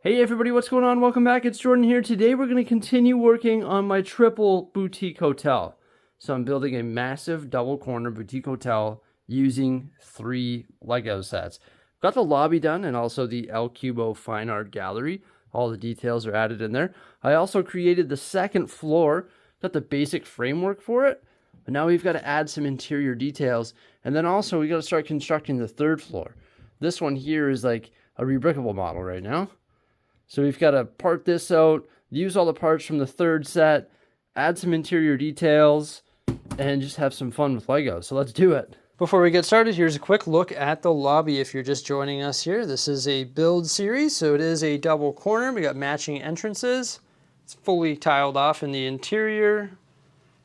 Hey everybody, what's going on? Welcome back. It's Jordan here. Today we're going to continue working on my triple boutique hotel. So I'm building a massive double corner boutique hotel using 3 Lego sets. Got the lobby done and also the El Cubo Fine Art Gallery. All the details are added in there. I also created the second floor, got the basic framework for it. But now we've got to add some interior details. And then also we got to start constructing the third floor. This one here is like a rebrickable model right now. So we've got to part this out, use all the parts from the third set, add some interior details, and just have some fun with Lego. So let's do it. Before we get started, here's a quick look at the lobby if you're just joining us here. This is a build series, so it is a double corner. We got matching entrances. It's fully tiled off in the interior.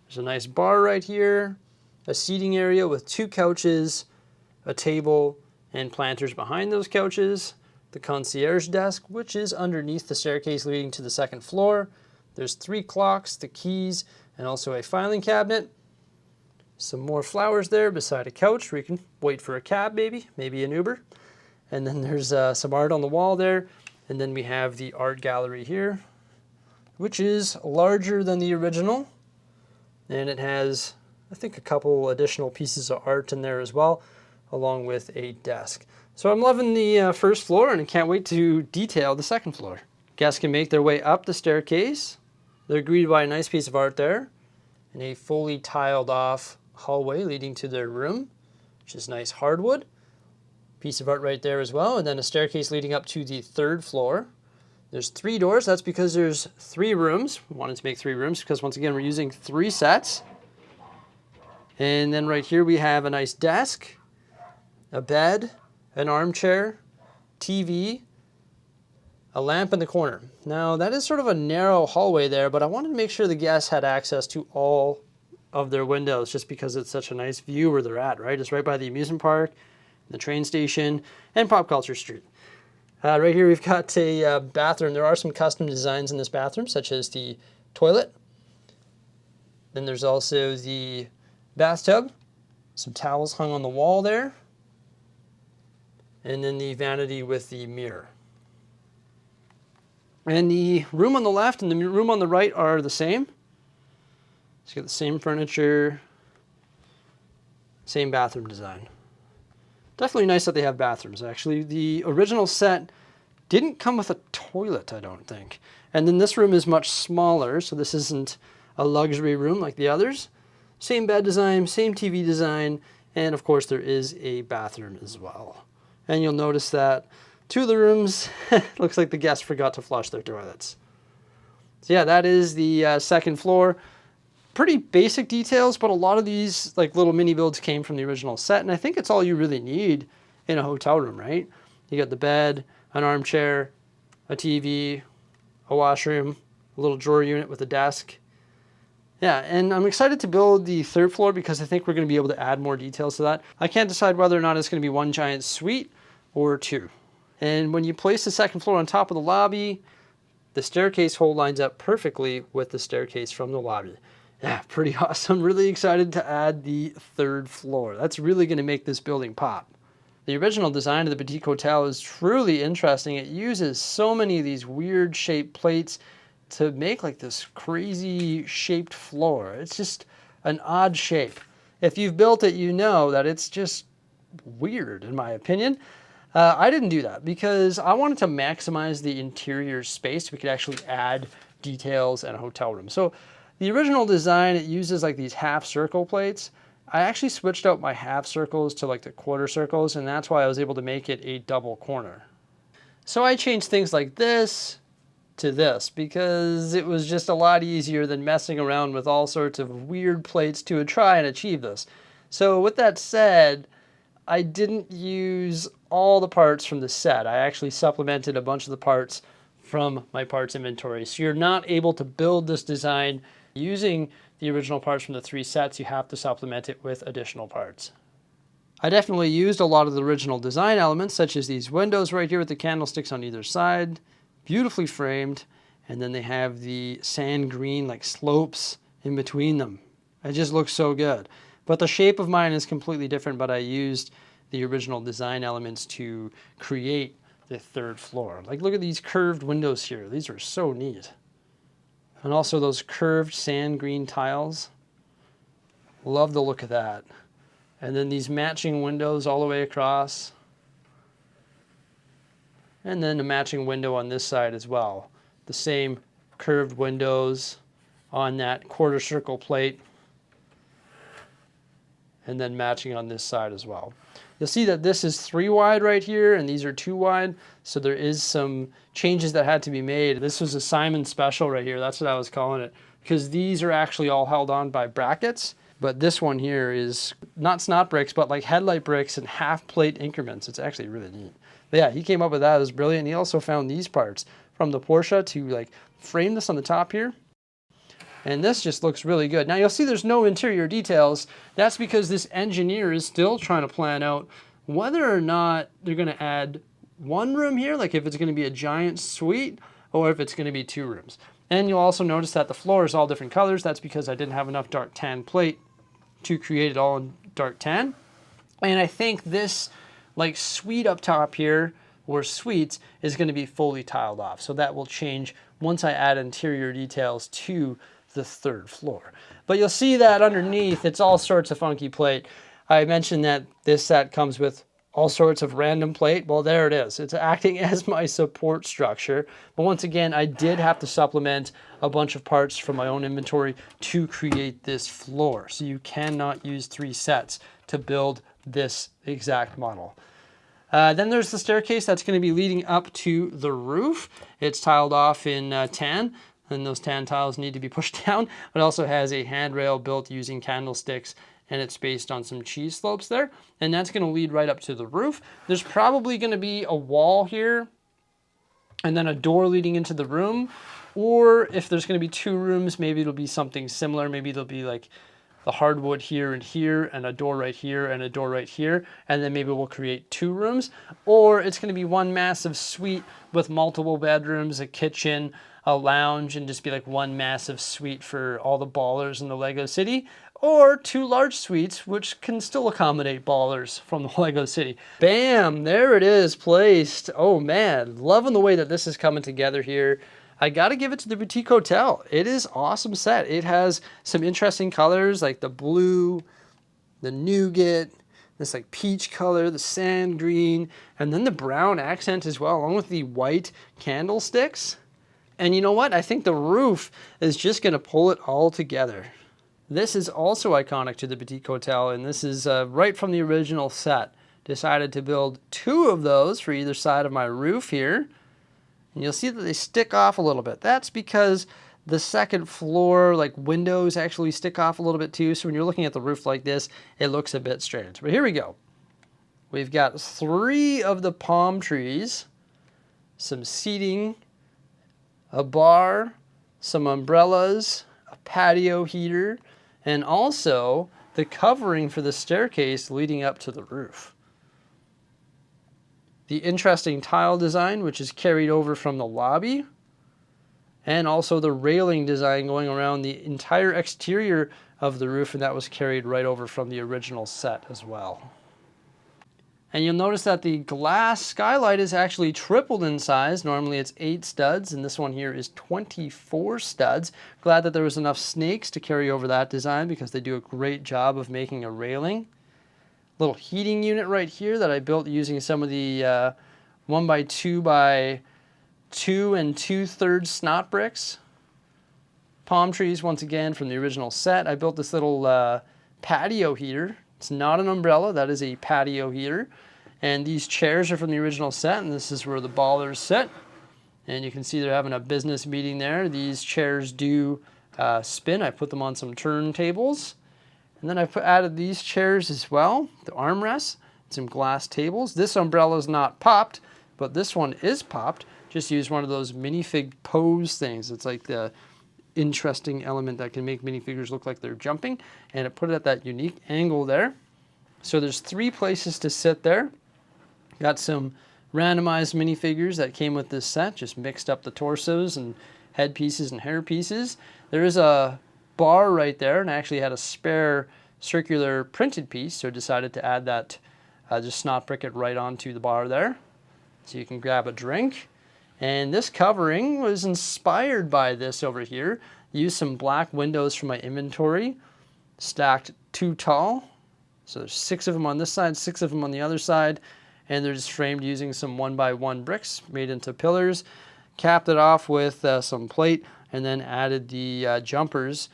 There's a nice bar right here, a seating area with 2 couches, a table, and planters behind those couches. The concierge desk, which is underneath the staircase leading to the second floor. There's 3 clocks, the keys, and also a filing cabinet. Some more flowers there beside a couch where you can wait for a cab maybe an Uber. And then there's some art on the wall there. And then we have the art gallery here, which is larger than the original. And it has, I think, a couple additional pieces of art in there as well, along with a desk. So I'm loving the first floor and I can't wait to detail the second floor. Guests can make their way up the staircase. They're greeted by a nice piece of art there and a fully tiled off hallway leading to their room, which is nice hardwood. Piece of art right there as well, and then a staircase leading up to the third floor. There's 3 doors. That's because there's 3 rooms. We wanted to make 3 rooms because once again we're using 3 sets. And then right here we have a nice desk, a bed, an armchair, TV, a lamp in the corner. Now that is sort of a narrow hallway there, but I wanted to make sure the guests had access to all of their windows just because it's such a nice view where they're at, right? It's right by the amusement park, the train station, and Pop Culture Street. Right here we've got a bathroom. There are some custom designs in this bathroom, such as the toilet. Then there's also the bathtub, some towels hung on the wall there. And then the vanity with the mirror. And the room on the left and the room on the right are the same. It's got the same furniture, same bathroom design. Definitely nice that they have bathrooms, actually. The original set didn't come with a toilet, I don't think. And then this room is much smaller, so this isn't a luxury room like the others. Same bed design, same TV design, and of course there is a bathroom as well. And you'll notice that 2 of the rooms, looks like the guests forgot to flush their toilets. So yeah, that is the second floor. Pretty basic details, but a lot of these like little mini builds came from the original set, and I think it's all you really need in a hotel room, right? You got the bed, an armchair, a TV, a washroom, a little drawer unit with a desk. Yeah, and I'm excited to build the third floor because I think we're going to be able to add more details to that. I can't decide whether or not it's going to be 1 giant suite or 2. And when you place the second floor on top of the lobby, the staircase hole lines up perfectly with the staircase from the lobby. Yeah, pretty awesome. Really excited to add the third floor. That's really going to make this building pop. The original design of the boutique hotel is truly interesting. It uses so many of these weird shaped plates to make like this crazy shaped floor. It's just an odd shape. If you've built it, you know that it's just weird, in my opinion. I didn't do that because I wanted to maximize the interior space so we could actually add details and a hotel room. So the original design, it uses like these half circle plates. I actually switched out my half circles to like the quarter circles, and that's why I was able to make it a double corner. So I changed things like this to this because it was just a lot easier than messing around with all sorts of weird plates to try and achieve this. So with that said, I didn't use all the parts from the set. I actually supplemented a bunch of the parts from my parts inventory. So you're not able to build this design using the original parts from the 3 sets. You have to supplement it with additional parts. I definitely used a lot of the original design elements, such as these windows right here with the candlesticks on either side. Beautifully framed, and then they have the sand green like slopes in between them. It just looks so good. But the shape of mine is completely different, but I used the original design elements to create the third floor. Like, look at these curved windows here. These are so neat. And also those curved sand green tiles. Love the look of that. And then these matching windows all the way across. And then a matching window on this side as well. The same curved windows on that quarter circle plate. And then matching on this side as well. You'll see that this is 3 wide right here, and these are 2 wide. So there is some changes that had to be made. This was a Simon special right here. That's what I was calling it. Because these are actually all held on by brackets. But this one here is not snot bricks, but like headlight bricks in half plate increments. It's actually really neat. But yeah, he came up with that. It was brilliant. He also found these parts from the Porsche to like frame this on the top here. And this just looks really good. Now you'll see there's no interior details. That's because this engineer is still trying to plan out whether or not they're going to add 1 room here, like if it's going to be a giant suite, or if it's going to be 2 rooms. And you'll also notice that the floor is all different colors. That's because I didn't have enough dark tan plate to create it all in dark tan. And I think this like suite up top here, or suites, is going to be fully tiled off. So that will change once I add interior details to the 3rd floor. But you'll see that underneath, it's all sorts of funky plate. I mentioned that this set comes with all sorts of random plate. Well, there it is. It's acting as my support structure. But once again, I did have to supplement a bunch of parts from my own inventory to create this floor. So you cannot use 3 sets to build this exact model. Then there's the staircase that's going to be leading up to the roof. It's tiled off in tan, and those tan tiles need to be pushed down. It also has a handrail built using candlesticks, and it's based on some cheese slopes there. And that's going to lead right up to the roof. There's probably going to be a wall here, and then a door leading into the room. Or if there's going to be 2 rooms, maybe it'll be something similar. Maybe it'll be like the hardwood here, and a door right here, and a door right here, and then maybe we'll create 2 rooms. Or it's going to be one massive suite with multiple bedrooms, a kitchen, a lounge, and just be like one massive suite for all the ballers in the Lego City. Or 2 large suites, which can still accommodate ballers from the Lego City. Bam, there it is placed. Oh man, loving the way that this is coming together here. I gotta give it to the Boutique Hotel. It is awesome set. It has some interesting colors like the blue, the nougat, this like peach color, the sand green, and then the brown accent as well, along with the white candlesticks. And you know what? I think the roof is just gonna pull it all together. This is also iconic to the Boutique Hotel, and this is right from the original set. Decided to build 2 of those for either side of my roof here. And you'll see that they stick off a little bit. That's because the 2nd floor, like windows, actually stick off a little bit too. So when you're looking at the roof like this, it looks a bit strange. But here we go. We've got 3 of the palm trees, some seating, a bar, some umbrellas, a patio heater, and also the covering for the staircase leading up to the roof. The interesting tile design, which is carried over from the lobby, and also the railing design going around the entire exterior of the roof, and that was carried right over from the original set as well. And you'll notice that the glass skylight is actually tripled in size. Normally it's 8 studs, and this one here is 24 studs. Glad that there was enough snakes to carry over that design because they do a great job of making a railing. Little heating unit right here that I built using some of the 1x2 by 2 2/3 snot bricks. Palm trees once again from the original set. I built this little patio heater. It's not an umbrella, that is a patio heater. And these chairs are from the original set, and this is where the ballers sit. And you can see they're having a business meeting there. These chairs do spin. I put them on some turntables. And then I've added these chairs as well, the armrests, some glass tables. This umbrella is not popped, but this one is popped. Just use one of those minifig pose things. It's like the interesting element that can make minifigures look like they're jumping, and it put it at that unique angle there. So there's 3 places to sit there. Got some randomized minifigures that came with this set, just mixed up the torsos and head pieces and hair pieces. There is a bar right there, and I actually had a spare circular printed piece, so decided to add that, just snot brick it right onto the bar there. so you can grab a drink. And this covering was inspired by this over here. Used some black windows from my inventory, stacked 2 tall. So there's 6 of them on this side, 6 of them on the other side, and they're just framed using some 1x1 bricks made into pillars. Capped it off with some plate, and then added the jumpers.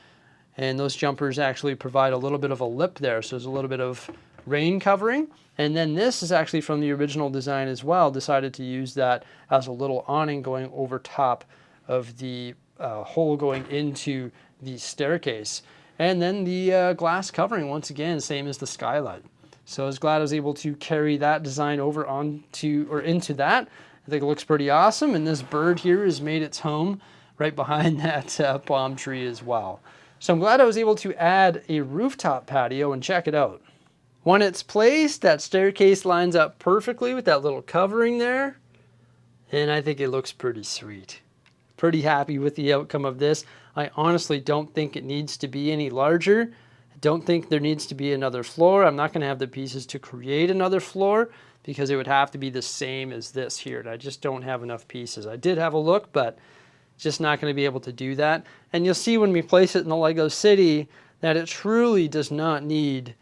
And those jumpers actually provide a little bit of a lip there, so there's a little bit of rain covering. And then this is actually from the original design as well. Decided to use that as a little awning going over top of the hole going into the staircase. And then the glass covering, once again, same as the skylight. So I was glad I was able to carry that design over onto or into that. I think it looks pretty awesome. And this bird here has made its home right behind that palm tree as well. So I'm glad I was able to add a rooftop patio, and check it out. When it's placed, that staircase lines up perfectly with that little covering there. And I think it looks pretty sweet. Pretty happy with the outcome of this. I honestly don't think it needs to be any larger. I don't think there needs to be another floor. I'm not going to have the pieces to create another floor because it would have to be the same as this here. And I just don't have enough pieces. I did have a look, but just not going to be able to do that. And you'll see when we place it in the Lego City that it truly does not need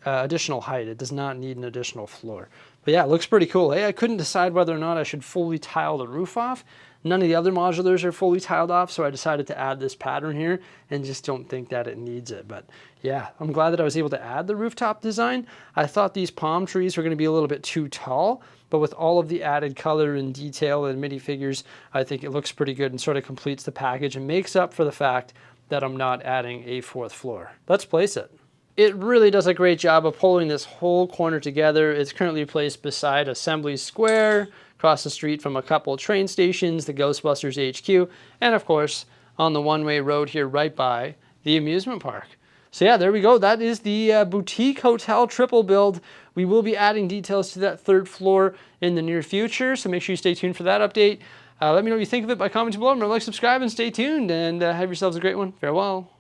additional height. It does not need an additional floor. But yeah, it looks pretty cool. Hey, I couldn't decide whether or not I should fully tile the roof off. None of the other modulars are fully tiled off, so I decided to add this pattern here and just don't think that it needs it. But yeah, I'm glad that I was able to add the rooftop design. I thought these palm trees were going to be a little bit too tall, but with all of the added color and detail and minifigures, I think it looks pretty good and sort of completes the package and makes up for the fact that I'm not adding a 4th floor. Let's place it. It really does a great job of pulling this whole corner together. It's currently placed beside Assembly Square, across the street from a couple train stations, the Ghostbusters HQ, and of course on the one-way road here right by the amusement park. So yeah, there we go. That is the boutique hotel triple build. We will be adding details to that 3rd floor in the near future, so make sure you stay tuned for that update. Let me know what you think of it by commenting below. Remember to like, subscribe, and stay tuned, and have yourselves a great one. Farewell.